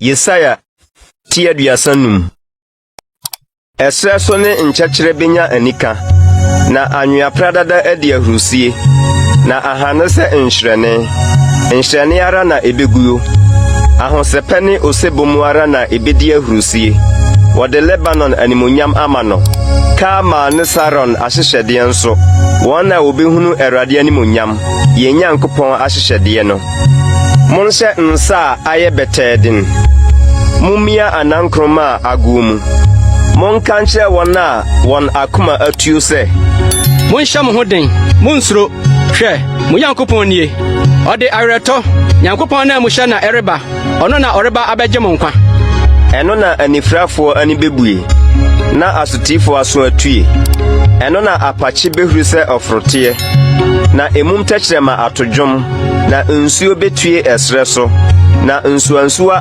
Yesaya tia duasanum. Esre so ne nkyekere benya anika, na anwea pradada adi ahrusie, na ahane se nhyerene ara na ebeguyo, ahosepe ne osebomu ara na ebedi ahrusie. Wode Lebanon animonyam amano, Kama ne Saron ahyehyede nso, wona obehunu Awurade animonyam, ye Nyankopɔn ahyehyede no. Monhyɛ nsa aye betedin. Mumia anankroma agumu. Monka nkyerɛ wɔn a wɔn akoma atuo sɛ, monhyɛ mo ho den, monsuro. Hwɛ, mo Nyankopɔn nie. Ɔde awerɛtɔ, Nyankopɔn na muhyɛ na ɛreba, ɔno na ɔreba abɛgye mo nkwa. Ɛno na anifrafoɔ ani bebue, na asotifoɔ aso atue. Ɛno na apakye behuru sɛ ɔforoteɛ, na emum tɛkyerɛma atodwom, na nsuo betue ɛsrɛ so, na nsuansuwa